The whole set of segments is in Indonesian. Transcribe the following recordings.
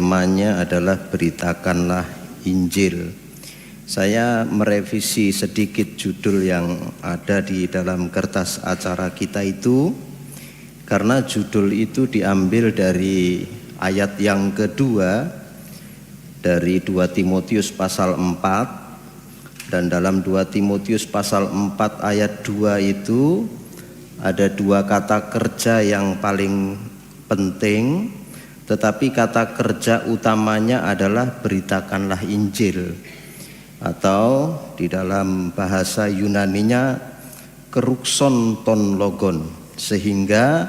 temanya adalah beritakanlah Injil. Saya merevisi sedikit judul yang ada di dalam kertas acara kita itu, karena judul itu diambil dari ayat yang kedua dari 2 Timotius pasal 4. Dan dalam 2 Timotius pasal 4 ayat 2 itu ada 2 kata kerja yang paling penting, tetapi kata kerja utamanya adalah beritakanlah Injil, atau di dalam bahasa Yunaninya kerukson ton logon. Sehingga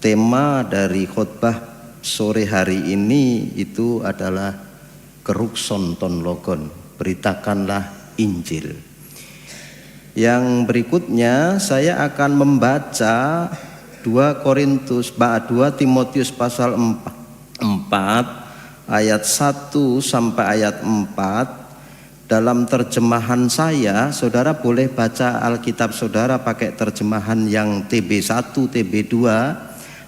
tema dari khotbah sore hari ini itu adalah kerukson ton logon, beritakanlah Injil. Yang berikutnya saya akan membaca 2 Timotius pasal 4 ayat 1 sampai ayat 4. Dalam terjemahan saya, saudara boleh baca Alkitab saudara pakai terjemahan yang TB1, TB2,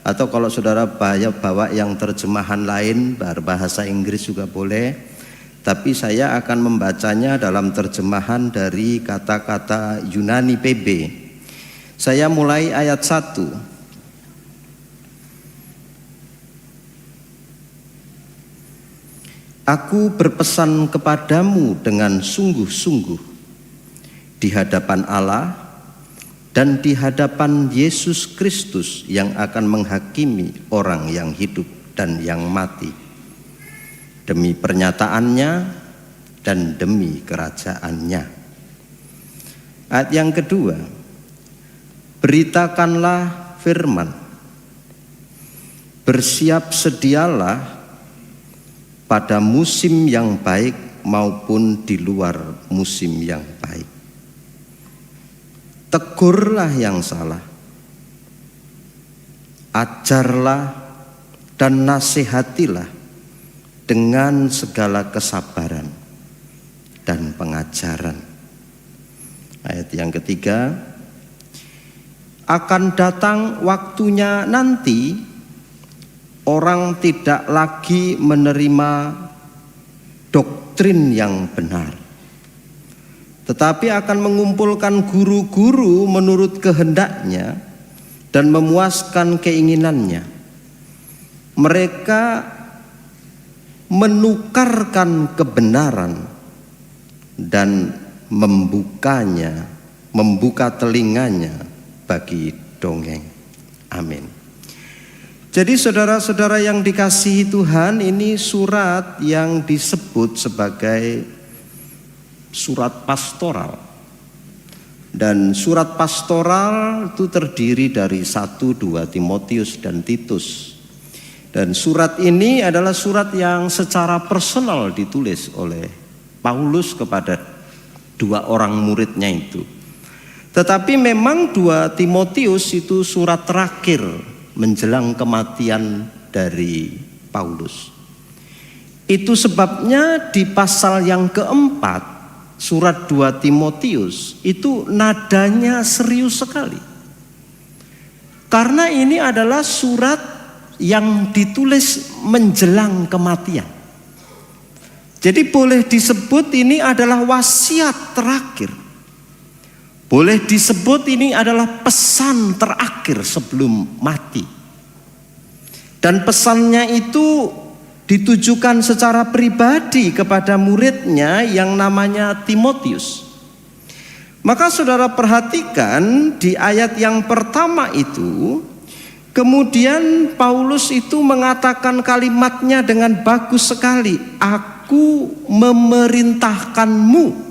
atau kalau saudara bawa yang terjemahan lain berbahasa Inggris juga boleh. Tapi saya akan membacanya dalam terjemahan dari kata-kata Yunani PB. Saya mulai ayat 1. Aku berpesan kepadamu dengan sungguh-sungguh di hadapan Allah dan di hadapan Yesus Kristus yang akan menghakimi orang yang hidup dan yang mati, demi pernyataannya dan demi kerajaannya. Ayat yang kedua, beritakanlah firman, bersiap sedialah pada musim yang baik maupun di luar musim yang baik. Tegurlah yang salah, ajarlah dan nasihatilah dengan segala kesabaran dan pengajaran. Ayat yang ketiga, akan datang waktunya nanti orang tidak lagi menerima doktrin yang benar, tetapi akan mengumpulkan guru-guru menurut kehendaknya dan memuaskan keinginannya. Mereka menukarkan kebenaran dan membuka telinganya bagi dongeng. Amin. Jadi saudara-saudara yang dikasihi Tuhan, ini surat yang disebut sebagai surat pastoral. Dan surat pastoral itu terdiri dari 1, 2 Timotius dan Titus. Dan surat ini adalah surat yang secara personal ditulis oleh Paulus kepada 2 orang muridnya itu. Tetapi memang 2 Timotius itu surat terakhir menjelang kematian dari Paulus. Itu sebabnya di pasal yang keempat surat 2 Timotius itu nadanya serius sekali. Karena ini adalah surat yang ditulis menjelang kematian. Jadi boleh disebut ini adalah wasiat terakhir. Boleh disebut ini adalah pesan terakhir sebelum mati. Dan pesannya itu ditujukan secara pribadi kepada muridnya yang namanya Timotius. Maka saudara perhatikan di ayat yang pertama itu, kemudian Paulus itu mengatakan kalimatnya dengan bagus sekali. Aku memerintahkanmu.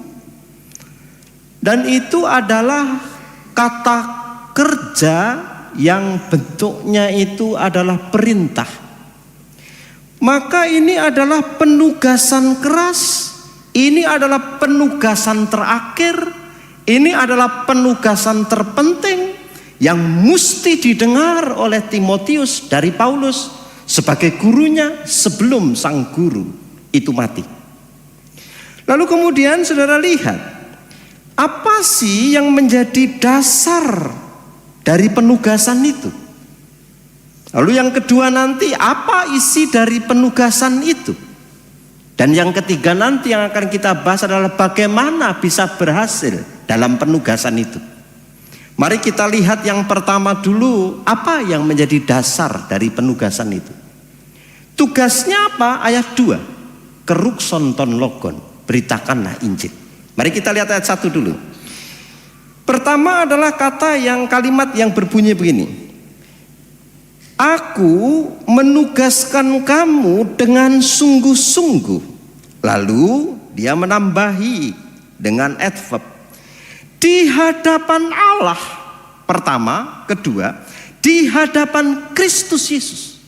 Dan itu adalah kata kerja yang bentuknya itu adalah perintah. Maka ini adalah penugasan keras, ini adalah penugasan terakhir, ini adalah penugasan terpenting yang mesti didengar oleh Timotius dari Paulus sebagai gurunya sebelum sang guru itu mati. Lalu kemudian saudara lihat, apa sih yang menjadi dasar dari penugasan itu? Lalu yang kedua nanti, apa isi dari penugasan itu? Dan yang ketiga nanti yang akan kita bahas adalah bagaimana bisa berhasil dalam penugasan itu. Mari kita lihat yang pertama dulu, apa yang menjadi dasar dari penugasan itu. Tugasnya apa? Ayat 2, kerukson ton logon, beritakanlah Injil. Mari kita lihat ayat 1 dulu. Pertama adalah kalimat yang berbunyi begini. Aku menugaskan kamu dengan sungguh-sungguh. Lalu dia menambahi dengan adverb. Di hadapan Allah, pertama, kedua, di hadapan Kristus Yesus.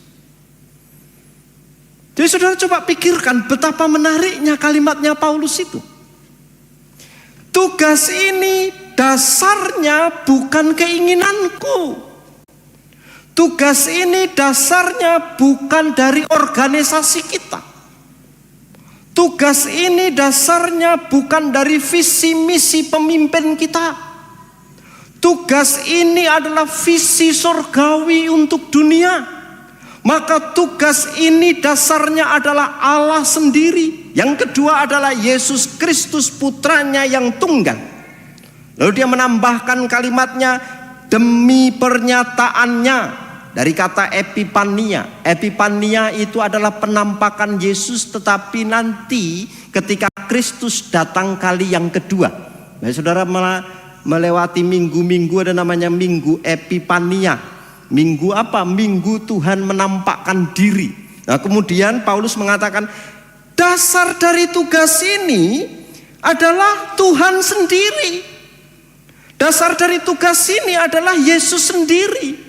Jadi saudara coba pikirkan betapa menariknya kalimatnya Paulus itu. Tugas ini dasarnya bukan keinginanku. Tugas ini dasarnya bukan dari organisasi kita. Tugas ini dasarnya bukan dari visi misi pemimpin kita. Tugas ini adalah visi surgawi untuk dunia. Maka tugas ini dasarnya adalah Allah sendiri. Yang kedua adalah Yesus Kristus putranya yang tunggal. Lalu dia menambahkan kalimatnya demi pernyataannya. Dari kata epipania. Epipania itu adalah penampakan Yesus, tetapi nanti ketika Kristus datang kali yang kedua. Nah, saudara melewati minggu-minggu ada namanya minggu epipania. Minggu apa? Minggu Tuhan menampakkan diri. Nah, kemudian Paulus mengatakan dasar dari tugas ini adalah Tuhan sendiri. Dasar dari tugas ini adalah Yesus sendiri.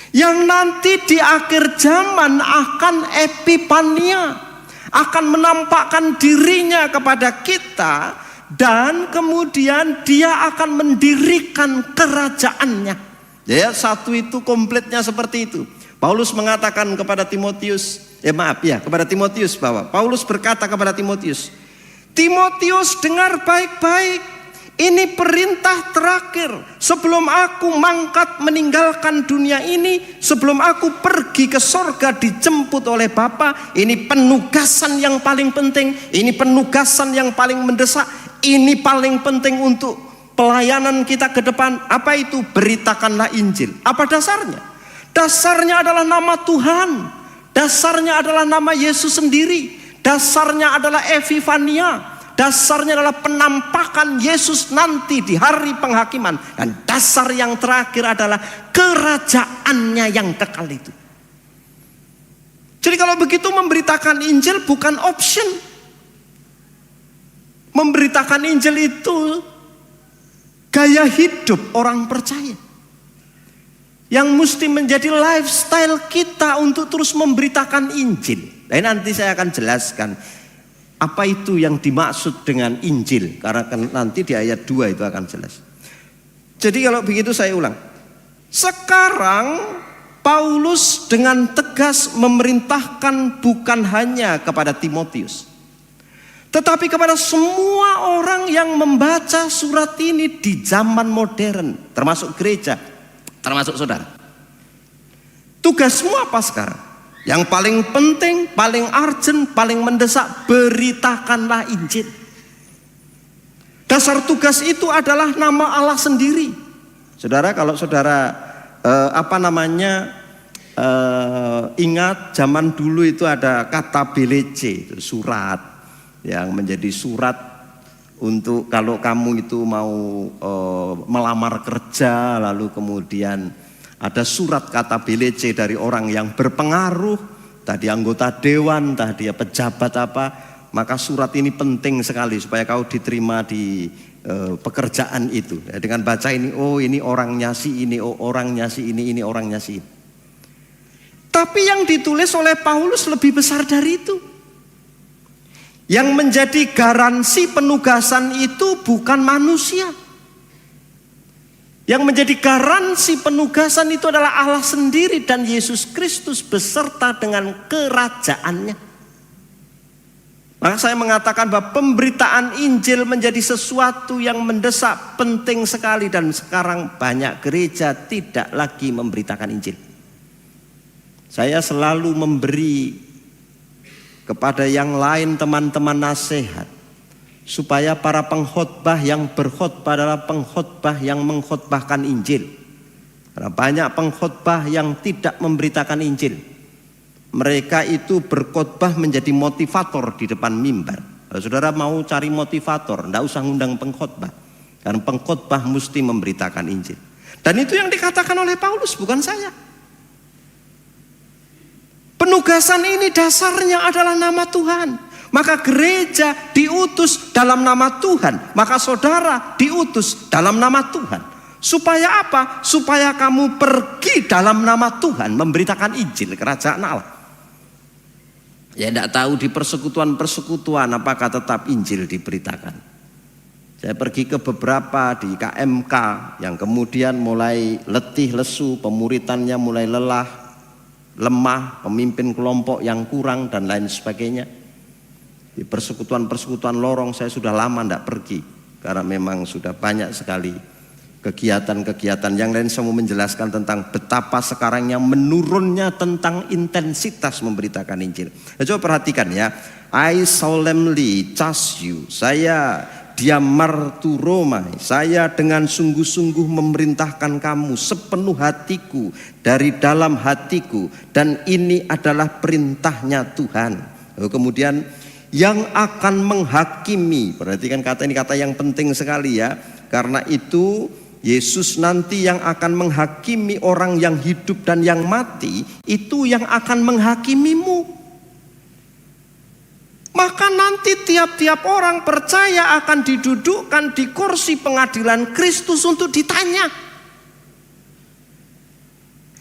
Yang nanti di akhir zaman akan epipania, akan menampakkan dirinya kepada kita, dan kemudian dia akan mendirikan kerajaannya. Ya, satu itu komplitnya seperti itu. Paulus mengatakan kepada Timotius, kepada Timotius bahwa Paulus berkata kepada Timotius, Timotius dengar baik-baik. Ini perintah terakhir sebelum aku mangkat meninggalkan dunia ini, sebelum aku pergi ke sorga dijemput oleh Bapa. Ini penugasan yang paling penting, ini penugasan yang paling mendesak, ini paling penting untuk pelayanan kita ke depan. Apa itu? Beritakanlah Injil. Apa dasarnya? Dasarnya adalah nama Tuhan, dasarnya adalah nama Yesus sendiri, dasarnya adalah epifania. Dasarnya adalah penampakan Yesus nanti di hari penghakiman. Dan dasar yang terakhir adalah kerajaannya yang kekal itu. Jadi kalau begitu memberitakan Injil bukan option. Memberitakan Injil itu gaya hidup orang percaya. Yang mesti menjadi lifestyle kita untuk terus memberitakan Injil. Dan nanti saya akan jelaskan apa itu yang dimaksud dengan Injil, karena nanti di ayat 2 itu akan jelas. Jadi kalau begitu saya ulang. Sekarang Paulus dengan tegas memerintahkan bukan hanya kepada Timotius, tetapi kepada semua orang yang membaca surat ini di zaman modern, termasuk gereja, termasuk saudara. Tugasmu apa sekarang? Yang paling penting, paling urgent, paling mendesak, beritakanlah Injil. Dasar tugas itu adalah nama Allah sendiri. Saudara, kalau saudara ingat zaman dulu itu ada kata belece, surat yang menjadi surat untuk kalau kamu itu mau melamar kerja, lalu kemudian ada surat kata belece dari orang yang berpengaruh, tadi anggota dewan, tadi pejabat apa, maka surat ini penting sekali supaya kau diterima di pekerjaan itu. Dengan baca ini, oh ini orangnya si ini, oh orangnya si ini orangnya si ini. Tapi yang ditulis oleh Paulus lebih besar dari itu. Yang menjadi garansi penugasan itu bukan manusia. Yang menjadi garansi penugasan itu adalah Allah sendiri dan Yesus Kristus beserta dengan kerajaannya. Maka saya mengatakan bahwa pemberitaan Injil menjadi sesuatu yang mendesak, penting sekali, dan sekarang banyak gereja tidak lagi memberitakan Injil. Saya selalu memberi kepada yang lain teman-teman nasihat, supaya para pengkhotbah yang berkhotbah adalah pengkhotbah yang mengkhotbahkan Injil. Karena banyak pengkhotbah yang tidak memberitakan Injil. Mereka itu berkhotbah menjadi motivator di depan mimbar. Kalau saudara mau cari motivator, tidak usah ngundang pengkhotbah. Karena pengkhotbah mesti memberitakan Injil. Dan itu yang dikatakan oleh Paulus, bukan saya. Penugasan ini dasarnya adalah nama Tuhan. Maka gereja diutus dalam nama Tuhan. Maka saudara diutus dalam nama Tuhan. Supaya apa? Supaya kamu pergi dalam nama Tuhan memberitakan Injil kerajaan Allah. Ya tidak tahu di persekutuan-persekutuan apakah tetap Injil diberitakan. Saya pergi ke beberapa di KMK yang kemudian mulai letih lesu, pemuritannya mulai lelah, lemah, pemimpin kelompok yang kurang dan lain sebagainya. Di persekutuan-persekutuan lorong saya sudah lama tidak pergi karena memang sudah banyak sekali kegiatan-kegiatan. Yang lain saya mau menjelaskan tentang betapa sekarang yang menurunnya tentang intensitas memberitakan Injil. Coba perhatikan ya. I solemnly charge you. Saya diamarturomai. Saya dengan sungguh-sungguh memerintahkan kamu sepenuh hatiku dari dalam hatiku. Dan ini adalah perintahnya Tuhan. Lalu kemudian yang akan menghakimi. Perhatikan kata ini kata yang penting sekali ya. Karena itu Yesus nanti yang akan menghakimi orang yang hidup dan yang mati, itu yang akan menghakimimu. Maka nanti tiap-tiap orang percaya akan didudukkan di kursi pengadilan Kristus untuk ditanya,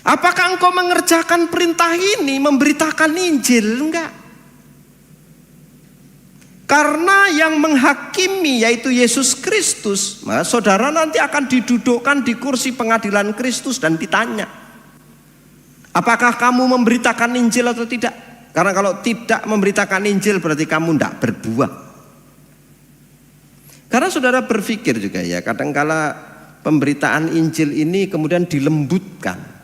apakah engkau mengerjakan perintah ini, memberitakan Injil? Enggak. Karena yang menghakimi yaitu Yesus Kristus, maka saudara nanti akan didudukkan di kursi pengadilan Kristus dan ditanya, apakah kamu memberitakan Injil atau tidak? Karena kalau tidak memberitakan Injil berarti kamu tidak berbuah. Karena saudara berpikir juga ya, kadangkala pemberitaan Injil ini kemudian dilembutkan.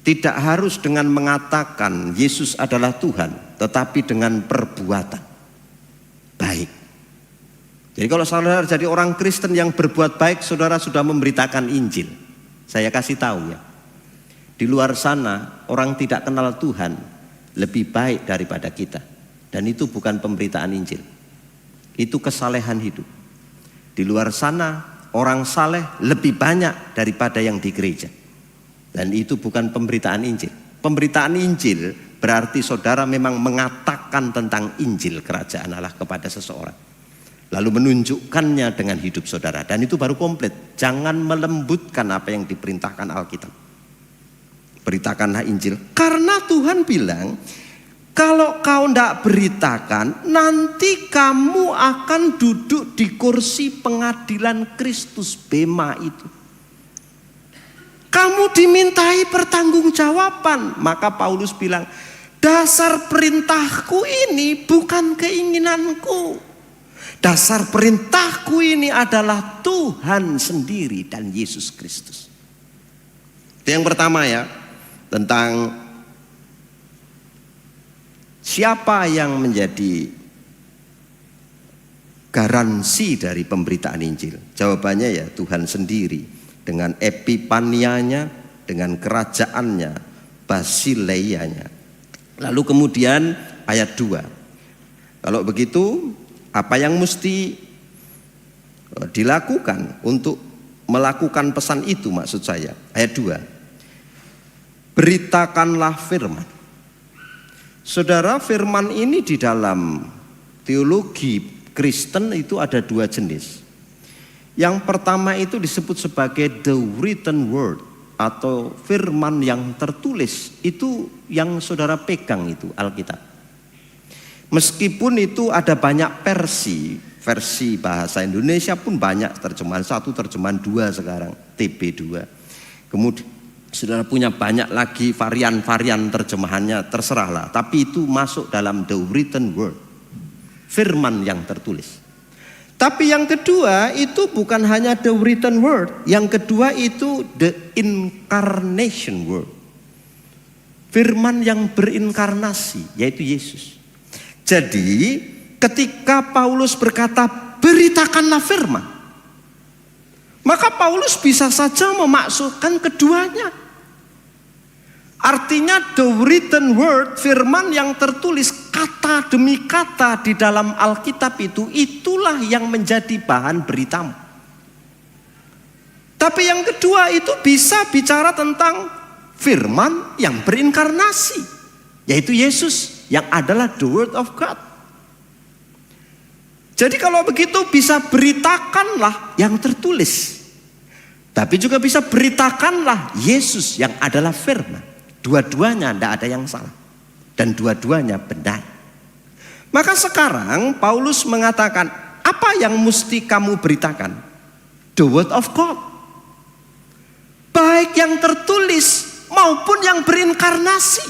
Tidak harus dengan mengatakan Yesus adalah Tuhan, tetapi dengan perbuatan baik. Jadi kalau saudara jadi orang Kristen yang berbuat baik, saudara sudah memberitakan Injil. Saya kasih tahu ya, di luar sana orang tidak kenal Tuhan lebih baik daripada kita. Dan itu bukan pemberitaan Injil, itu kesalehan hidup. Di luar sana orang saleh lebih banyak daripada yang di gereja. Dan itu bukan pemberitaan Injil. Pemberitaan Injil berarti saudara memang mengatakan tentang Injil kerajaan Allah kepada seseorang, lalu menunjukkannya dengan hidup saudara. Dan itu baru komplit. Jangan melembutkan apa yang diperintahkan Alkitab. Beritakanlah Injil. Karena Tuhan bilang, kalau kau tidak beritakan, nanti kamu akan duduk di kursi pengadilan Kristus, bema itu. Kamu dimintai pertanggungjawaban. Maka Paulus bilang, dasar perintahku ini bukan keinginanku. Dasar perintahku ini adalah Tuhan sendiri dan Yesus Kristus. Itu yang pertama ya, tentang siapa yang menjadi garansi dari pemberitaan Injil. Jawabannya ya Tuhan sendiri. Dengan epipanianya, dengan kerajaannya, basileianya. Lalu kemudian ayat 2. Kalau begitu, apa yang mesti dilakukan untuk melakukan pesan itu maksud saya? Ayat 2. Beritakanlah firman. Saudara, firman ini di dalam teologi Kristen itu ada dua jenis. Yang pertama itu disebut sebagai the written word atau firman yang tertulis. Itu yang saudara pegang itu Alkitab. Meskipun itu ada banyak versi bahasa Indonesia pun banyak, terjemahan 1, terjemahan 2 sekarang, TB2. Kemudian saudara punya banyak lagi varian-varian terjemahannya, terserahlah. Tapi itu masuk dalam the written word, firman yang tertulis. Tapi yang kedua itu bukan hanya the written word. Yang kedua itu the incarnation word. Firman yang berinkarnasi, yaitu Yesus. Jadi ketika Paulus berkata beritakanlah firman, maka Paulus bisa saja memasukkan keduanya. Artinya the written word, firman yang tertulis kata demi kata di dalam Alkitab itulah yang menjadi bahan beritamu. Tapi yang kedua itu bisa bicara tentang firman yang berinkarnasi, yaitu Yesus yang adalah the word of God. Jadi kalau begitu bisa beritakanlah yang tertulis, tapi juga bisa beritakanlah Yesus yang adalah firman. Dua-duanya tidak ada yang salah, dan dua-duanya benar. Maka sekarang Paulus mengatakan, apa yang mesti kamu beritakan? The word of God, baik yang tertulis maupun yang berinkarnasi,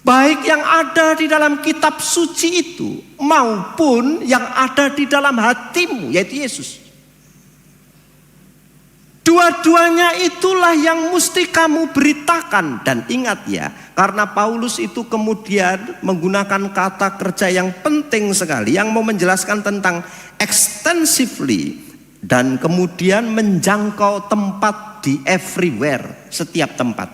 baik yang ada di dalam kitab suci itu maupun yang ada di dalam hatimu, yaitu Yesus. Dua-duanya itulah yang mesti kamu beritakan. Dan ingat ya, karena Paulus itu kemudian menggunakan kata kerja yang penting sekali, yang mau menjelaskan tentang extensively, dan kemudian menjangkau tempat di everywhere, setiap tempat.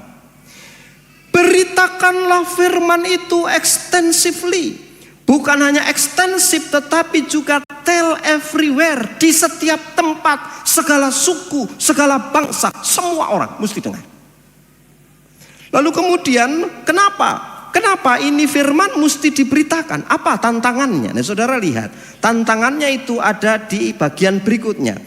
Beritakanlah firman itu extensively, bukan hanya ekstensif tetapi juga tell everywhere, di setiap tempat, segala suku, segala bangsa, semua orang mesti dengar. Lalu kemudian kenapa ini firman mesti diberitakan? Apa tantangannya? Nah, saudara lihat, tantangannya itu ada di bagian berikutnya.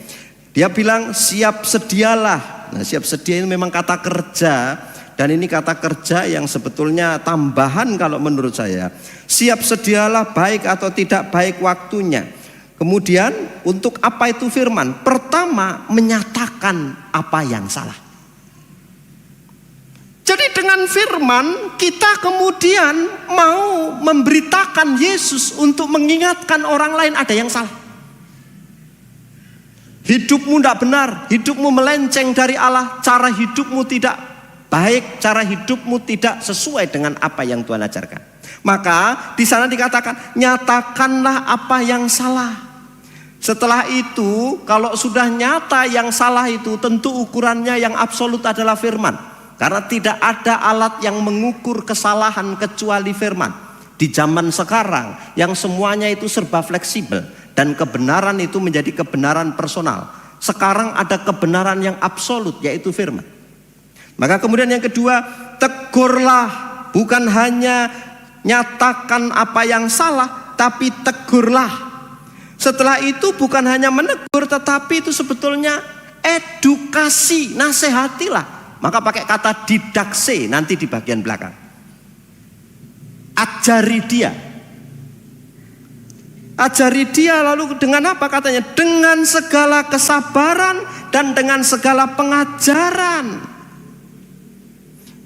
Dia bilang siap sedialah. Nah, siap sedia ini memang kata kerja, dan ini kata kerja yang sebetulnya tambahan kalau menurut saya. Siap sedialah baik atau tidak baik waktunya. Kemudian untuk apa itu firman? Pertama, menyatakan apa yang salah. Jadi dengan firman kita kemudian mau memberitakan Yesus untuk mengingatkan orang lain ada yang salah. Hidupmu tidak benar, hidupmu melenceng dari Allah, cara hidupmu tidak baik, cara hidupmu tidak sesuai dengan apa yang Tuhan ajarkan. Maka di sana dikatakan nyatakanlah apa yang salah. Setelah itu, kalau sudah nyata yang salah itu, tentu ukurannya yang absolut adalah firman. Karena tidak ada alat yang mengukur kesalahan kecuali firman. Di zaman sekarang, yang semuanya itu serba fleksibel, dan kebenaran itu menjadi kebenaran personal. Sekarang ada kebenaran yang absolut, yaitu firman. Maka kemudian yang kedua, tegurlah, bukan hanya nyatakan apa yang salah, tapi tegurlah. Setelah itu bukan hanya menegur, tetapi itu sebetulnya edukasi, nasihatilah. Maka pakai kata didakse nanti di bagian belakang. Ajari dia. Ajari dia lalu dengan apa katanya? Dengan segala kesabaran dan dengan segala pengajaran.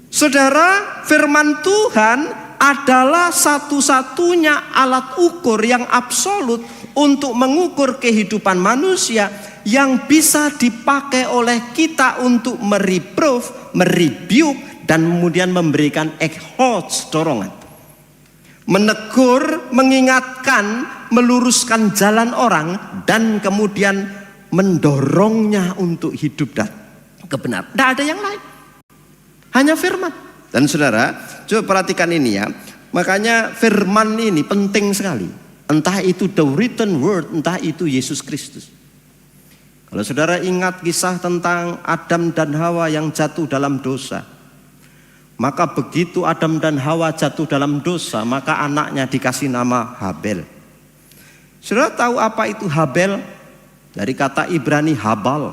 Saudara, firman Tuhan adalah satu-satunya alat ukur yang absolut untuk mengukur kehidupan manusia yang bisa dipakai oleh kita untuk mereproof, merebuke, dan kemudian memberikan exhort, dorongan. Menegur, mengingatkan, meluruskan jalan orang, dan kemudian mendorongnya untuk hidup dan kebenaran. Tidak ada yang lain, hanya firman. Dan saudara, coba perhatikan ini ya. Makanya firman ini penting sekali. Entah itu the written word, entah itu Yesus Kristus. Kalau saudara ingat kisah tentang Adam dan Hawa yang jatuh dalam dosa, maka begitu Adam dan Hawa jatuh dalam dosa, maka anaknya dikasih nama Habel. Saudara tahu apa itu Habel? Dari kata Ibrani Habal.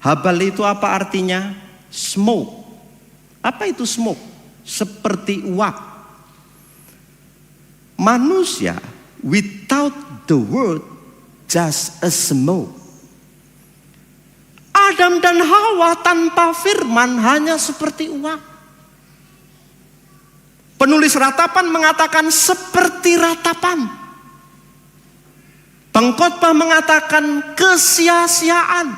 Habal itu apa artinya? Smoke. Apa itu smoke? Seperti uap. Manusia without the word, just a smoke. Adam dan Hawa tanpa firman hanya seperti uap. Penulis ratapan mengatakan seperti ratapan. Pengkhotbah mengatakan kesia-siaan,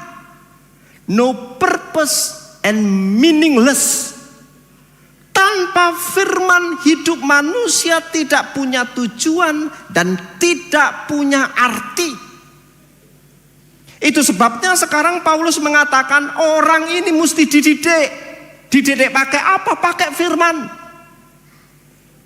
no purpose and meaningless. Tanpa firman hidup manusia tidak punya tujuan dan tidak punya arti. Itu sebabnya sekarang Paulus mengatakan orang ini mesti dididik. Dididik pakai apa? Pakai firman.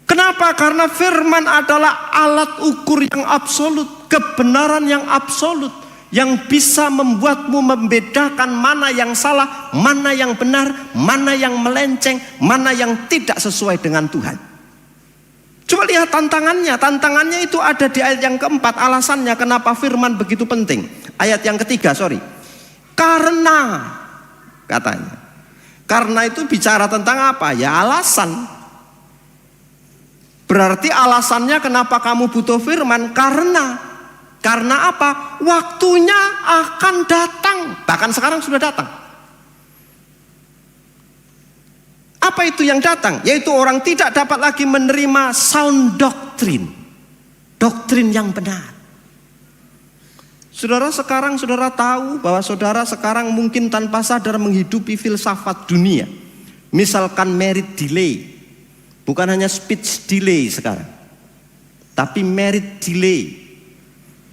Kenapa? Karena firman adalah alat ukur yang absolut, kebenaran yang absolut, yang bisa membuatmu membedakan mana yang salah, mana yang benar, mana yang melenceng, mana yang tidak sesuai dengan Tuhan. Coba lihat tantangannya. Tantangannya itu ada di ayat yang keempat. Alasannya kenapa firman begitu penting. Ayat yang ketiga, karena katanya. Karena itu bicara tentang apa? Ya alasan. Berarti alasannya kenapa kamu butuh firman? Karena apa? Waktunya akan datang. Bahkan sekarang sudah datang. Apa itu yang datang? Yaitu orang tidak dapat lagi menerima sound doctrine. Doktrin yang benar. Saudara sekarang saudara tahu bahwa saudara sekarang mungkin tanpa sadar menghidupi filsafat dunia. Misalkan merit delay. Bukan hanya speech delay sekarang. Tapi merit delay.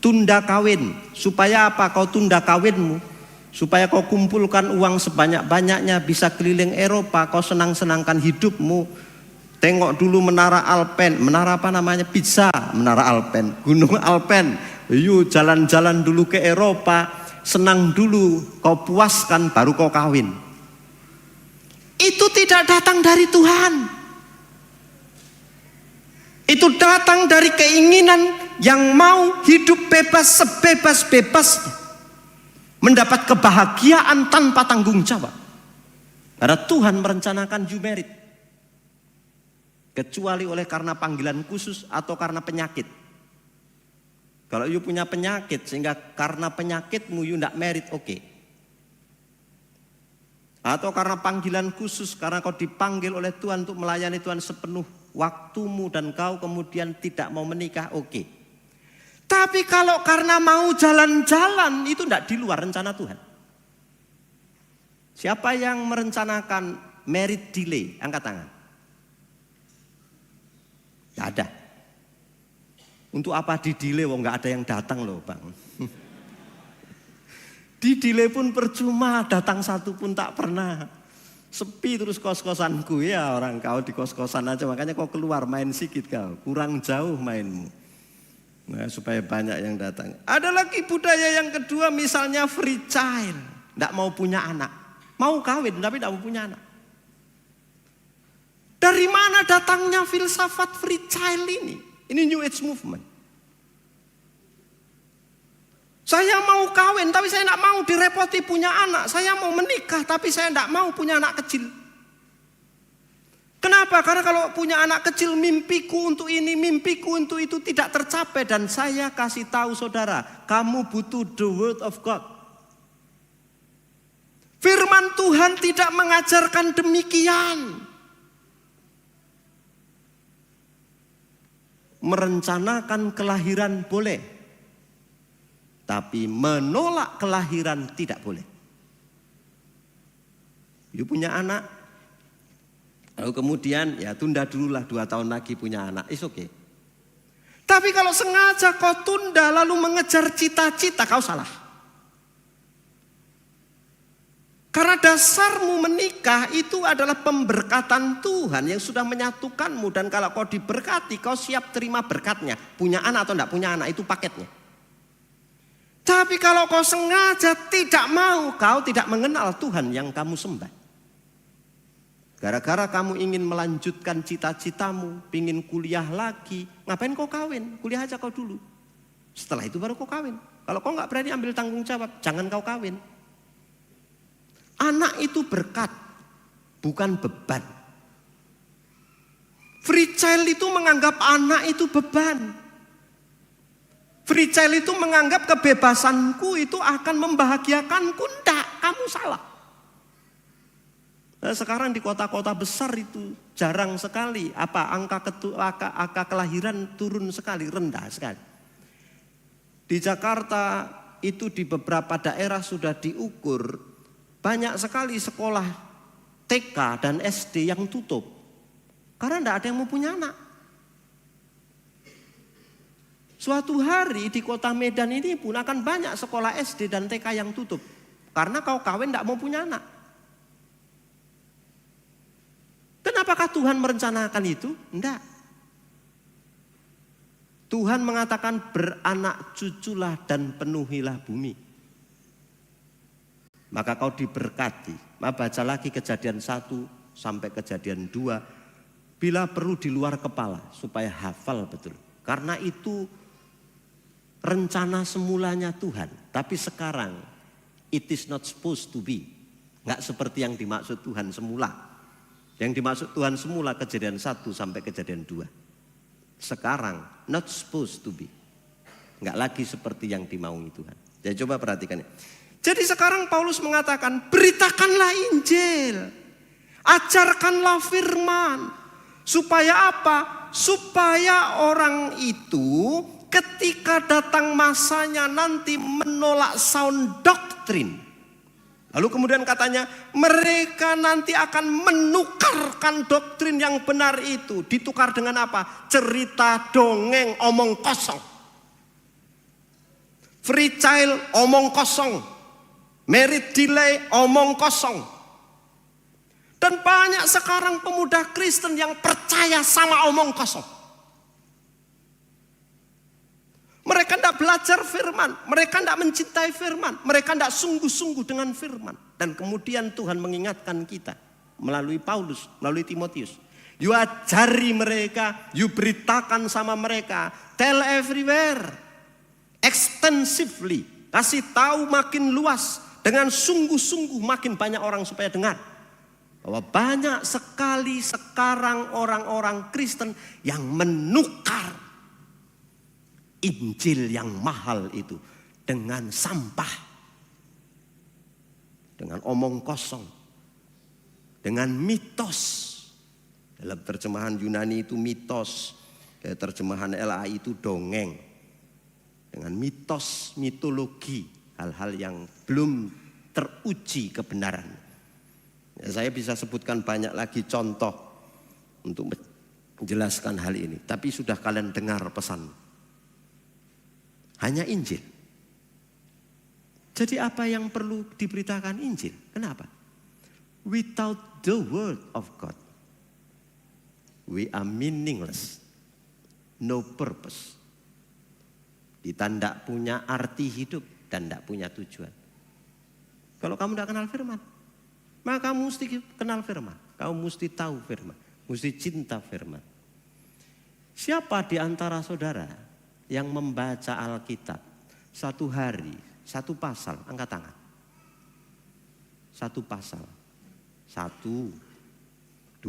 Tunda kawin. Supaya apa? Kau tunda kawinmu. Supaya kau kumpulkan uang sebanyak-banyaknya. Bisa keliling Eropa. Kau senang-senangkan hidupmu. Tengok dulu Menara Alpen. Menara apa namanya? Pizza. Menara Alpen. Gunung Alpen. Yuk jalan-jalan dulu ke Eropa. Senang dulu. Kau puaskan baru kau kawin. Itu tidak datang dari Tuhan. Itu datang dari keinginan yang mau hidup bebas sebebas-bebasnya. Mendapat kebahagiaan tanpa tanggung jawab. Karena Tuhan merencanakan you married. Kecuali oleh karena panggilan khusus atau karena penyakit. Kalau you punya penyakit sehingga karena penyakitmu you tidak married, oke. Atau karena panggilan khusus, karena kau dipanggil oleh Tuhan untuk melayani Tuhan sepenuh waktumu dan kau kemudian tidak mau menikah, oke. Tapi kalau karena mau jalan-jalan, itu tidak di luar rencana Tuhan. Siapa yang merencanakan merit delay? Angkat tangan. Tidak ada. Untuk apa di delay? Wong nggak ada yang datang loh bang. Di delay pun percuma, datang satu pun tak pernah. Sepi terus kos-kosanku, ya orang kau di kos-kosan aja, makanya kau keluar main sikit kau, kurang jauh mainmu. Nah, supaya banyak yang datang. Ada lagi budaya yang kedua, misalnya free child, tidak mau punya anak, mau kawin tapi tidak mau punya anak. Dari mana datangnya filsafat free child ini? Ini New Age movement. Saya mau kawin tapi saya tidak mau direpoti punya anak. Saya mau menikah tapi saya tidak mau punya anak kecil. Kenapa? Karena kalau punya anak kecil mimpiku untuk ini, mimpiku untuk itu tidak tercapai. Dan saya kasih tahu saudara, kamu butuh the word of God. Firman Tuhan tidak mengajarkan demikian. Merencanakan kelahiran boleh. Tapi menolak kelahiran tidak boleh. You punya anak, lalu kemudian ya tunda dululah 2 tahun lagi punya anak, it's okay. Tapi kalau sengaja kau tunda lalu mengejar cita-cita, kau salah. Karena dasarmu menikah itu adalah pemberkatan Tuhan yang sudah menyatukanmu. Dan kalau kau diberkati, kau siap terima berkatnya. Punya anak atau tidak punya anak, itu paketnya. Tapi kalau kau sengaja tidak mau, kau tidak mengenal Tuhan yang kamu sembah. Gara-gara kamu ingin melanjutkan cita-citamu, pingin kuliah lagi, ngapain kau kawin? Kuliah aja kau dulu. Setelah itu baru kau kawin. Kalau kau nggak berani ambil tanggung jawab, jangan kau kawin. Anak itu berkat, bukan beban. Free child itu menganggap anak itu beban. Free child itu menganggap kebebasanku itu akan membahagiakanku. Enggak, kamu salah. Nah, sekarang di kota-kota besar itu jarang sekali angka kelahiran turun sekali, rendah sekali. Di Jakarta itu di beberapa daerah sudah diukur banyak sekali sekolah TK dan SD yang tutup. Karena tidak ada yang mau punya anak. Suatu hari di kota Medan ini pun akan banyak sekolah SD dan TK yang tutup. Karena kau kawin tidak mau punya anak. Kenapakah Tuhan merencanakan itu? Tidak. Tuhan mengatakan beranak cuculah dan penuhilah bumi. Maka kau diberkati. Baca lagi Kejadian 1 sampai Kejadian 2. Bila perlu di luar kepala supaya hafal betul. Karena itu rencana semulanya Tuhan. Tapi sekarang it is not supposed to be. Enggak seperti yang dimaksud Tuhan semula. Yang dimaksud Tuhan semula Kejadian 1 sampai Kejadian 2. Sekarang not supposed to be. Enggak lagi seperti yang dimaui Tuhan. Jadi coba perhatikan. Jadi sekarang Paulus mengatakan beritakanlah Injil. Ajarkanlah firman. Supaya apa? Supaya orang itu ketika datang masanya nanti menolak sound doctrine. Lalu kemudian katanya mereka nanti akan menukarkan doktrin yang benar itu. Ditukar dengan apa? Cerita, dongeng, omong kosong. Free child, omong kosong. Merit delay, omong kosong. Dan banyak sekarang pemuda Kristen yang percaya sama omong kosong. Mereka tidak belajar firman, mereka tidak mencintai firman, mereka tidak sungguh-sungguh dengan firman. Dan kemudian Tuhan mengingatkan kita melalui Paulus, melalui Timotius. You ajari mereka, you beritakan sama mereka, tell everywhere, extensively, kasih tahu makin luas, dengan sungguh-sungguh makin banyak orang supaya dengar. Bahwa banyak sekali sekarang orang-orang Kristen yang menukar Injil yang mahal itu dengan sampah, dengan omong kosong, dengan mitos. Dalam terjemahan Yunani itu mitos, terjemahan LAI itu dongeng. Dengan mitos, mitologi, hal-hal yang belum teruji kebenaran. Ya, saya bisa sebutkan banyak lagi contoh untuk menjelaskan hal ini. Tapi sudah kalian dengar pesan. Hanya Injil. Jadi apa yang perlu diberitakan Injil? Kenapa? Without the word of God, we are meaningless. No purpose. Kita tidak punya arti hidup dan tidak punya tujuan. Kalau kamu tidak kenal firman, maka kamu mesti kenal firman. Kamu mesti tahu firman. Mesti cinta firman. Siapa di antara saudara yang membaca Alkitab satu hari, satu pasal, angkat tangan. Satu pasal. 1, 2,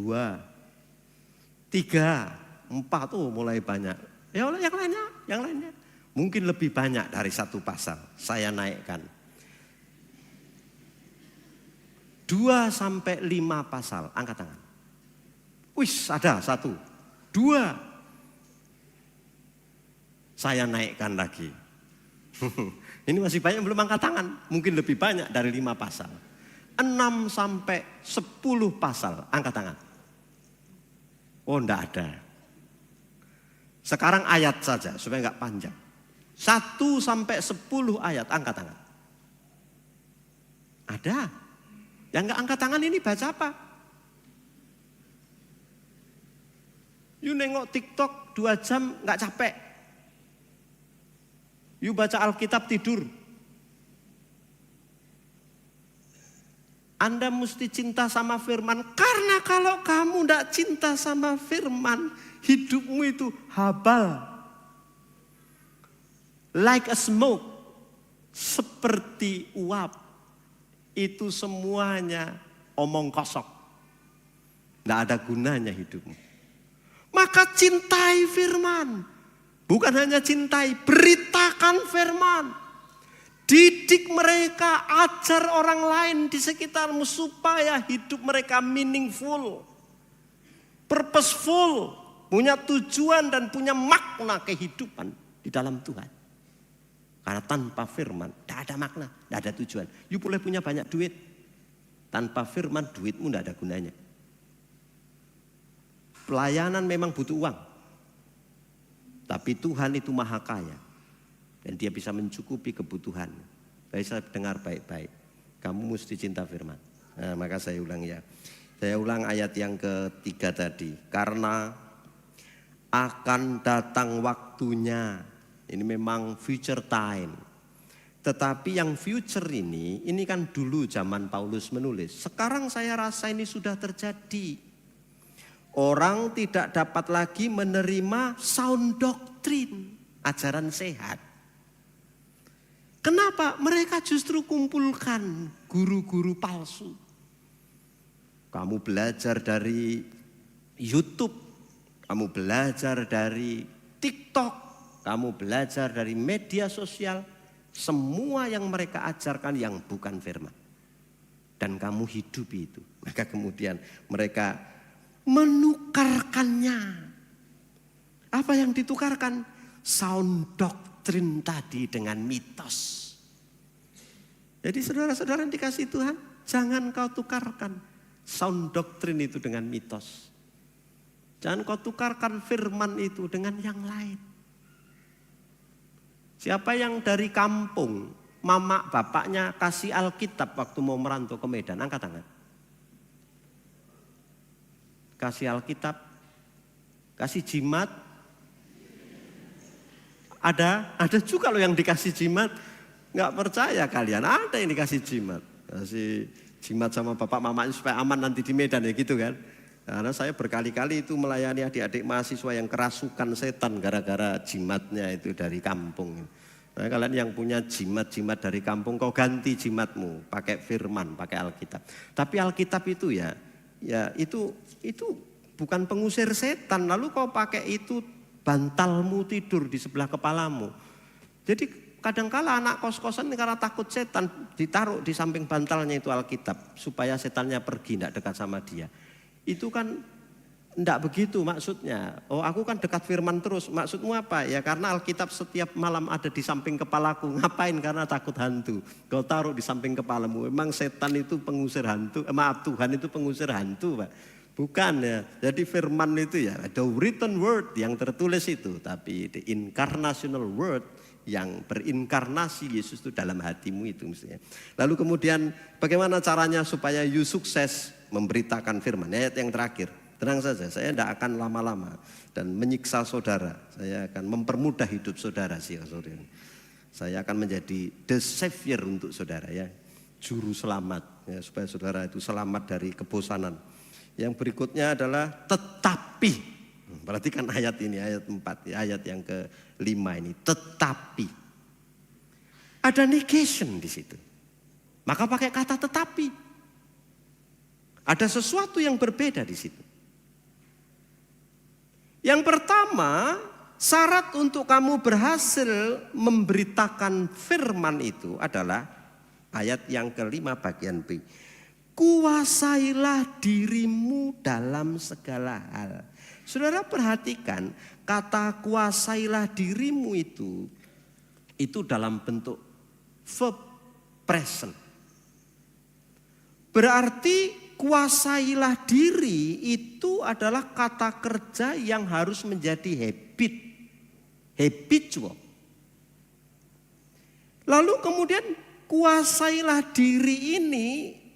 3, 4, mulai banyak. Ya oleh yang lainnya. Mungkin lebih banyak dari satu pasal. Saya naikkan. 2 sampai 5 pasal, angkat tangan. Wis, ada 1, 2. Saya naikkan lagi. Ini masih banyak belum angkat tangan. Mungkin lebih banyak dari 5 pasal. 6 sampai 10 pasal. Angkat tangan. Oh, enggak ada. Sekarang ayat saja supaya enggak panjang. 1 sampai 10 ayat. Angkat tangan. Ada. Yang enggak angkat tangan ini baca apa? You nengok TikTok 2 jam enggak capek. You baca Alkitab tidur. Anda mesti cinta sama firman. Karena kalau kamu tidak cinta sama firman, hidupmu itu habal. Like a smoke. Seperti uap. Itu semuanya omong kosong. Tidak ada gunanya hidupmu. Maka cintai firman. Bukan hanya cintai, beritakan firman. Didik mereka, ajar orang lain di sekitarmu supaya hidup mereka meaningful, purposeful, punya tujuan dan punya makna kehidupan di dalam Tuhan. Karena tanpa firman tidak ada makna, tidak ada tujuan. You boleh punya banyak duit, tanpa firman duitmu tidak ada gunanya. pelayanan memang butuh uang. Tapi Tuhan itu maha kaya. Dan dia bisa mencukupi kebutuhan. Baik, saya dengar baik-baik. Kamu mesti cinta firman. Nah, maka saya ulang ya. Saya ulang ayat yang ketiga tadi. Karena akan datang waktunya. Ini memang future time. Tetapi yang future ini kan dulu zaman Paulus menulis. Sekarang saya rasa ini sudah terjadi. Orang tidak dapat lagi menerima sound doctrine, ajaran sehat. Kenapa? Mereka justru kumpulkan guru-guru palsu. Kamu belajar dari YouTube, kamu belajar dari TikTok, kamu belajar dari media sosial. Semua yang mereka ajarkan yang bukan firman. Dan kamu hidupi itu. Maka kemudian mereka menukarkannya. Apa yang ditukarkan? Sound doctrine tadi dengan mitos. Jadi saudara-saudara yang dikasihi Tuhan, jangan kau tukarkan sound doctrine itu dengan mitos. Jangan kau tukarkan firman itu dengan yang lain. Siapa yang dari kampung, mama bapaknya kasih Alkitab waktu mau merantau ke Medan, angkat tangan. Kasih Alkitab, kasih jimat. Ada juga loh yang dikasih jimat. Nggak percaya kalian, ada yang dikasih jimat. Kasih jimat sama bapak mamanya supaya aman nanti di Medan ya gitu kan. Karena saya berkali-kali itu melayani adik-adik mahasiswa yang kerasukan setan gara-gara jimatnya itu dari kampung. Nah, kalian yang punya jimat-jimat dari kampung, kau ganti jimatmu pakai firman, pakai Alkitab. Tapi Alkitab itu ya itu bukan pengusir setan. Lalu kau pakai itu bantalmu tidur di sebelah kepalamu. Jadi kadangkala anak kos-kosan karena takut setan ditaruh di samping bantalnya itu Alkitab supaya setannya pergi, tidak dekat sama dia. Itu kan enggak begitu maksudnya. Oh, aku kan dekat firman terus. Maksudmu apa? Ya karena Alkitab setiap malam ada di samping kepalaku. Ngapain? Karena takut hantu. Kau taruh di samping kepalamu. Memang setan itu pengusir hantu. Maaf, Tuhan itu pengusir hantu, Pak. Bukan ya. Jadi firman itu ya the written word yang tertulis itu. Tapi the incarnational word yang berinkarnasi Yesus itu dalam hatimu itu mestinya. Lalu kemudian bagaimana caranya supaya you sukses memberitakan firman? Ayat yang terakhir. Tenang saja, saya tidak akan lama-lama dan menyiksa saudara. Saya akan mempermudah hidup saudara sih, saudara. Saya akan menjadi the savior untuk saudara ya, juru selamat ya, supaya saudara itu selamat dari kebosanan. Yang berikutnya adalah tetapi. Perhatikan ayat ini, ayat 4, ayat yang ke-5 ini. Tetapi. Ada negation di situ. Maka pakai kata tetapi. Ada sesuatu yang berbeda di situ. Yang pertama, syarat untuk kamu berhasil memberitakan firman itu adalah ayat yang ke-5 bagian B. Kuasailah dirimu dalam segala hal. Saudara perhatikan kata kuasailah dirimu itu dalam bentuk verb present. Berarti kuasailah diri itu adalah kata kerja yang harus menjadi habit. Habitual. Lalu kemudian kuasailah diri ini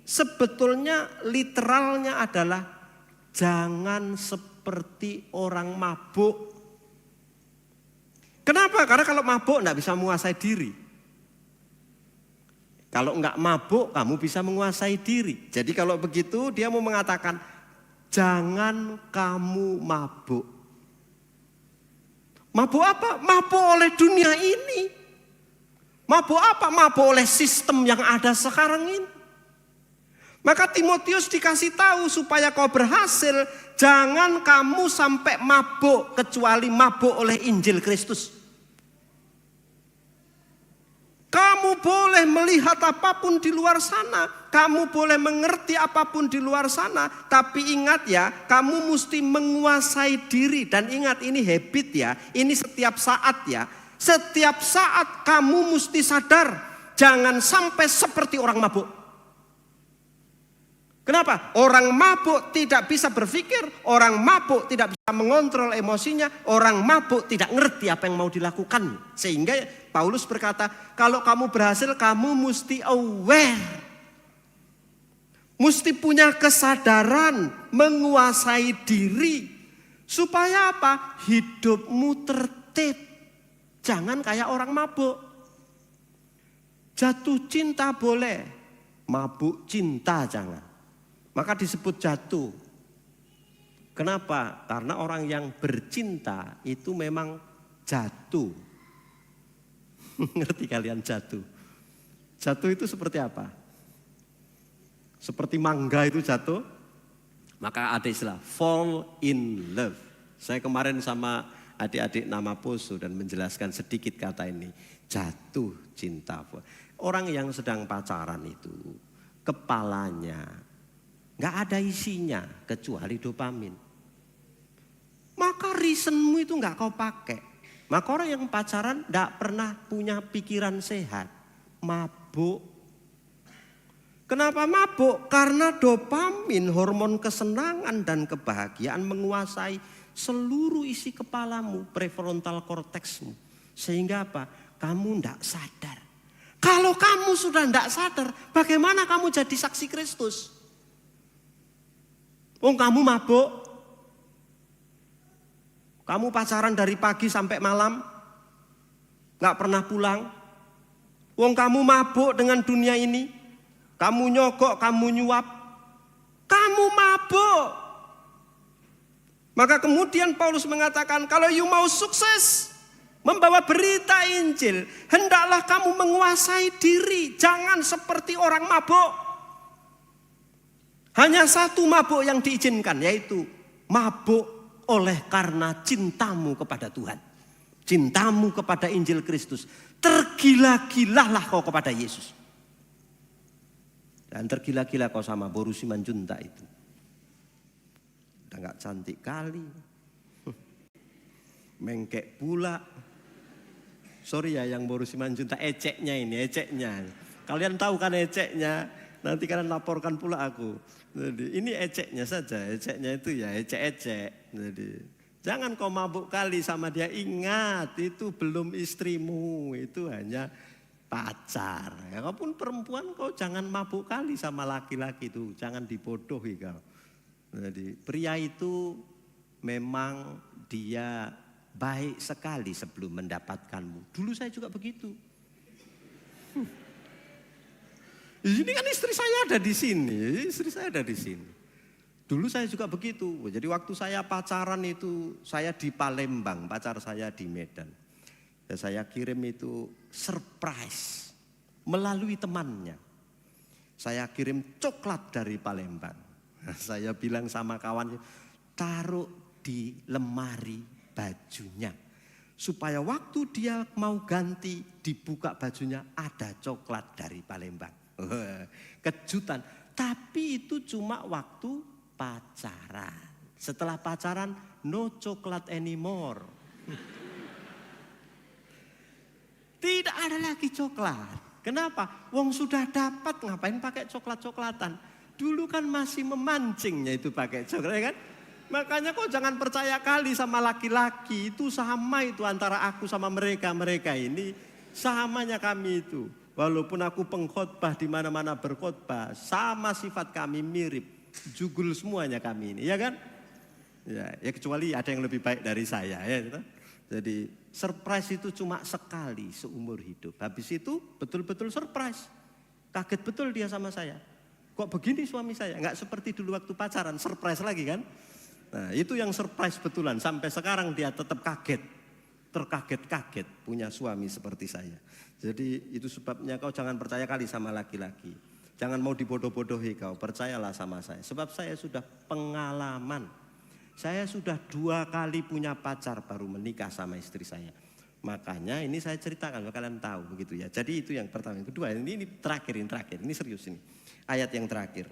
sebetulnya literalnya adalah jangan seperti orang mabuk. Kenapa? Karena kalau mabuk enggak bisa menguasai diri. Kalau enggak mabuk, kamu bisa menguasai diri. Jadi kalau begitu dia mau mengatakan, jangan kamu mabuk. Mabuk apa? Mabuk oleh dunia ini. Mabuk apa? Mabuk oleh sistem yang ada sekarang ini. Maka Timotius dikasih tahu supaya kau berhasil, jangan kamu sampai mabuk kecuali mabuk oleh Injil Kristus. Kamu boleh melihat apapun di luar sana. Kamu boleh mengerti apapun di luar sana. Tapi ingat ya, kamu mesti menguasai diri. Dan ingat ini habit ya. Ini setiap saat ya. Setiap saat kamu mesti sadar. Jangan sampai seperti orang mabuk. Kenapa? Orang mabuk tidak bisa berpikir, orang mabuk tidak bisa mengontrol emosinya, orang mabuk tidak ngerti apa yang mau dilakukan. Sehingga Paulus berkata, kalau kamu berhasil, kamu mesti aware. Mesti punya kesadaran, menguasai diri. Supaya apa? Hidupmu tertib. Jangan kayak orang mabuk. Jatuh cinta boleh, mabuk cinta jangan. Maka disebut jatuh. Kenapa? Karena orang yang bercinta itu memang jatuh. Ngerti kalian jatuh? Jatuh itu seperti apa? Seperti mangga itu jatuh. Maka ada istilah fall in love. Saya kemarin sama adik-adik nama Poso dan menjelaskan sedikit kata ini. Jatuh cinta. Orang yang sedang pacaran itu kepalanya nggak ada isinya kecuali dopamin. Maka reasonmu itu nggak kau pakai. Maka orang yang pacaran nggak pernah punya pikiran sehat. Mabuk. Kenapa mabuk? Karena dopamin, hormon kesenangan dan kebahagiaan menguasai seluruh isi kepalamu, prefrontal korteksmu. Sehingga apa? Kamu nggak sadar. Kalau kamu sudah nggak sadar, bagaimana kamu jadi saksi Kristus? Oh, kamu mabuk, kamu pacaran dari pagi sampai malam, gak pernah pulang. Wong kamu mabuk dengan dunia ini, kamu nyogok, kamu nyuap, kamu mabuk. Maka kemudian Paulus mengatakan, kalau you mau sukses membawa berita Injil, hendaklah kamu menguasai diri, jangan seperti orang mabuk. Hanya satu mabuk yang diizinkan, yaitu mabuk oleh karena cintamu kepada Tuhan. Cintamu kepada Injil Kristus. Tergila-gilalah kau kepada Yesus. Dan tergila-gila kau sama Borusi Manjunta itu. Udah gak cantik kali. Mengkek pula. Sorry ya yang Borusi Manjunta, eceknya ini, eceknya. Kalian tahu kan eceknya, nanti kalian laporkan pula aku. Jadi ini eceknya saja, eceknya itu ya ecek-ecek. Jadi jangan kau mabuk kali sama dia, ingat itu belum istrimu, itu hanya pacar. Ya, kau pun perempuan kau jangan mabuk kali sama laki-laki itu, jangan dibodohi kau. Jadi pria itu memang dia baik sekali sebelum mendapatkanmu. Dulu saya juga begitu. Ini kan istri saya ada di sini, istri saya ada di sini. Dulu saya juga begitu. Jadi waktu saya pacaran itu, saya di Palembang, pacar saya di Medan. Dan saya kirim itu surprise melalui temannya. Saya kirim coklat dari Palembang. Saya bilang sama kawannya, taruh di lemari bajunya. Supaya waktu dia mau ganti, dibuka bajunya ada coklat dari Palembang. Kejutan, tapi itu cuma waktu pacaran. Setelah pacaran, no coklat anymore. Tidak ada lagi coklat. Kenapa? Wong sudah dapat, ngapain pakai coklat-coklatan? Dulu kan masih memancingnya itu pakai coklat, kan? Makanya kok jangan percaya kali sama laki-laki. Itu sama itu antara aku sama mereka ini. Samanya kami itu. Walaupun aku pengkhotbah di mana-mana berkhotbah, sama sifat kami mirip, jugul semuanya kami ini, ya kan? Ya kecuali ada yang lebih baik dari saya, ya. Gitu. Jadi surprise itu cuma sekali seumur hidup. Habis itu betul-betul surprise, kaget betul dia sama saya. Kok begini suami saya? Nggak seperti dulu waktu pacaran, surprise lagi kan? Nah itu yang surprise betulan. Sampai sekarang dia tetap kaget, terkaget-kaget punya suami seperti saya. Jadi itu sebabnya kau jangan percaya kali sama laki-laki. Jangan mau dibodoh-bodohi kau, percayalah sama saya. Sebab saya sudah pengalaman. Saya sudah 2 kali punya pacar baru menikah sama istri saya. Makanya ini saya ceritakan, kalian tahu begitu ya. Jadi itu yang pertama. Yang kedua, ini terakhir, ini serius ini. Ayat yang terakhir.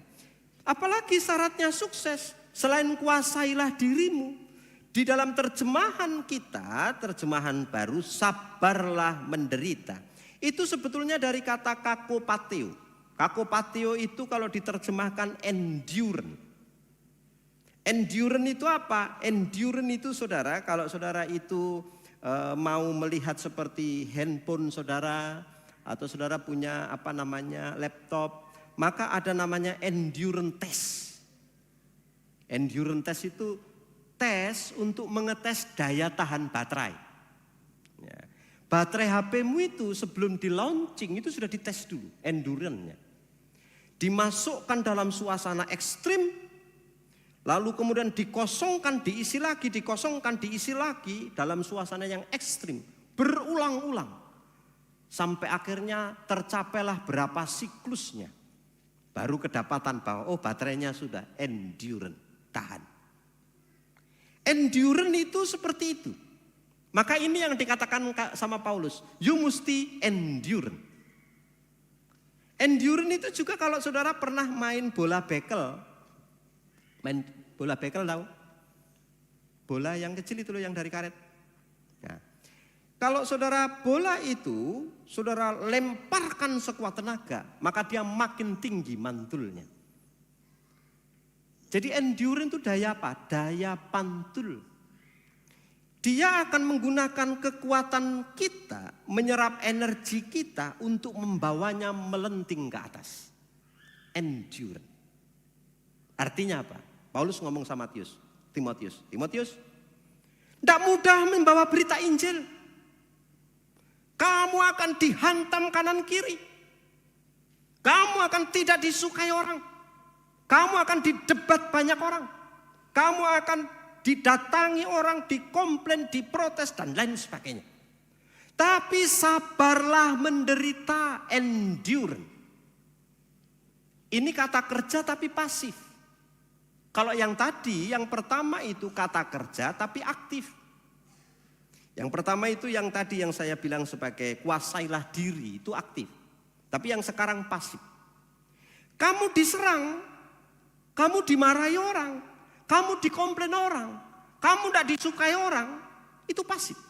Apalagi syaratnya sukses, selain kuasailah dirimu. Di dalam terjemahan kita, terjemahan baru, sabarlah menderita. Itu sebetulnya dari kata kakopateo. Kakopateo itu kalau diterjemahkan endurance. Endurance itu apa? Endurance itu saudara, kalau saudara itu mau melihat seperti handphone saudara, atau saudara punya laptop, maka ada namanya endurance test. Endurance test itu tes untuk mengetes daya tahan baterai. Ya. Baterai HP-mu itu sebelum di launching itu sudah dites dulu endurance-nya. Dimasukkan dalam suasana ekstrim, lalu kemudian dikosongkan, diisi lagi, dikosongkan, diisi lagi dalam suasana yang ekstrim. Berulang-ulang. Sampai akhirnya tercapailah berapa siklusnya. Baru kedapatan bahwa baterainya sudah endurance, tahan. Endurance itu seperti itu. Maka ini yang dikatakan sama Paulus, you mesti endurance. Endurance itu juga kalau saudara pernah main bola bekel. Main bola bekel tahu? Bola yang kecil itu loh, yang dari karet. Nah, kalau saudara bola itu saudara lemparkan sekuat tenaga, maka dia makin tinggi mantulnya. Jadi endurance itu daya apa? Daya pantul. Dia akan menggunakan kekuatan kita, menyerap energi kita untuk membawanya melenting ke atas. Endurance. Artinya apa? Paulus ngomong sama Timotius, tidak mudah membawa berita Injil. Kamu akan dihantam kanan kiri. Kamu akan tidak disukai orang. Kamu akan didebat banyak orang. Kamu akan didatangi orang, dikomplain, diprotes dan lain sebagainya. Tapi sabarlah menderita, endurance. Ini kata kerja tapi pasif. Kalau yang tadi, yang pertama itu kata kerja tapi aktif. Yang pertama itu yang tadi yang saya bilang sebagai kuasailah diri, itu aktif. Tapi yang sekarang pasif. Kamu diserang, kamu dimarahi orang, kamu dikomplain orang, kamu tidak disukai orang, itu pasif.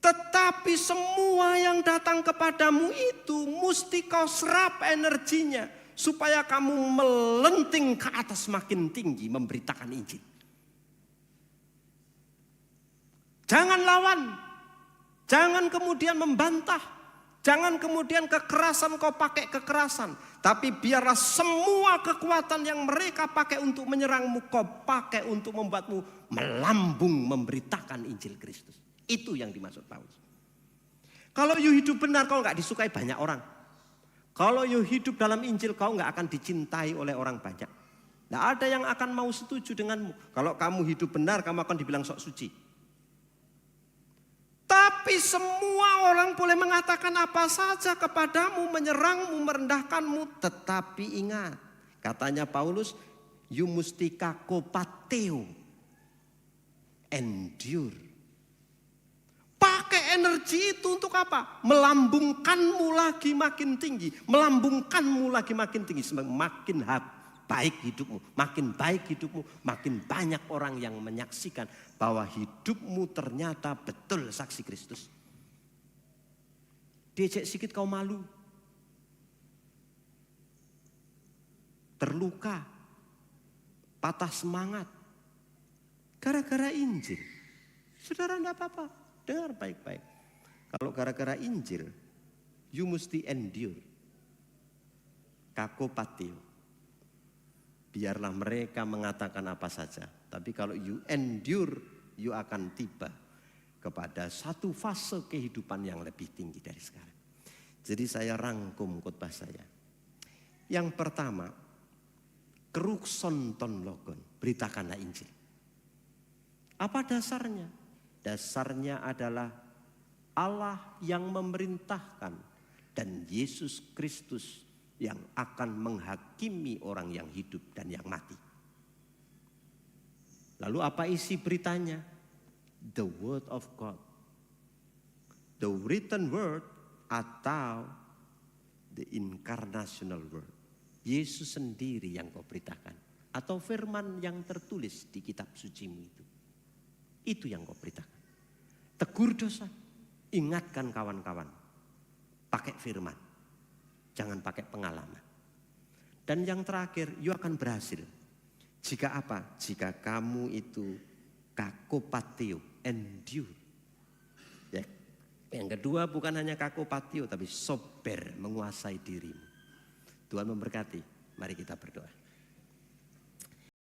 Tetapi semua yang datang kepadamu itu mesti kau serap energinya supaya kamu melenting ke atas makin tinggi memberitakan Injil. Jangan lawan, jangan kemudian membantah, jangan kemudian kekerasan kau pakai kekerasan. Tapi biarlah semua kekuatan yang mereka pakai untuk menyerangmu, kau pakai untuk membuatmu melambung memberitakan Injil Kristus. Itu yang dimaksud Paulus. Kalau you hidup benar, kau nggak disukai banyak orang. Kalau you hidup dalam Injil, kau nggak akan dicintai oleh orang banyak. Tidak ada yang akan mau setuju denganmu. Kalau kamu hidup benar, kamu akan dibilang sok suci. Tapi semua orang boleh mengatakan apa saja kepadamu, menyerangmu, merendahkanmu. Tetapi ingat, katanya Paulus, you mesti kakopateo, endure. Pakai energi itu untuk apa? Melambungkanmu lagi makin tinggi, melambungkanmu lagi makin tinggi, semakin baik hidupmu, makin baik hidupmu, makin banyak orang yang menyaksikan bahwa hidupmu ternyata betul saksi Kristus. Diejek sikit kau malu, terluka, patah semangat, gara-gara Injil. Saudara enggak apa-apa, dengar baik-baik. Kalau gara-gara Injil, you mesti endure, kakopateo. Biarlah mereka mengatakan apa saja. Tapi kalau you endure, you akan tiba kepada satu fase kehidupan yang lebih tinggi dari sekarang. Jadi saya rangkum khotbah saya. Yang pertama, kerukson ton logon, beritakanlah Injil. Apa dasarnya? Dasarnya adalah Allah yang memerintahkan dan Yesus Kristus yang akan menghakimi orang yang hidup dan yang mati. Lalu apa isi beritanya? The word of God. The written word atau the incarnational word. Yesus sendiri yang kau beritakan. Atau firman yang tertulis di kitab sucimu itu. Itu yang kau beritakan. Tegur dosa. Ingatkan kawan-kawan. Pakai firman. Jangan pakai pengalaman. Dan yang terakhir, you akan berhasil. Jika apa? Jika kamu itu kakopatio, endure. Ya. Yang kedua bukan hanya kakopatio, tapi sober, menguasai dirimu. Tuhan memberkati. Mari kita berdoa.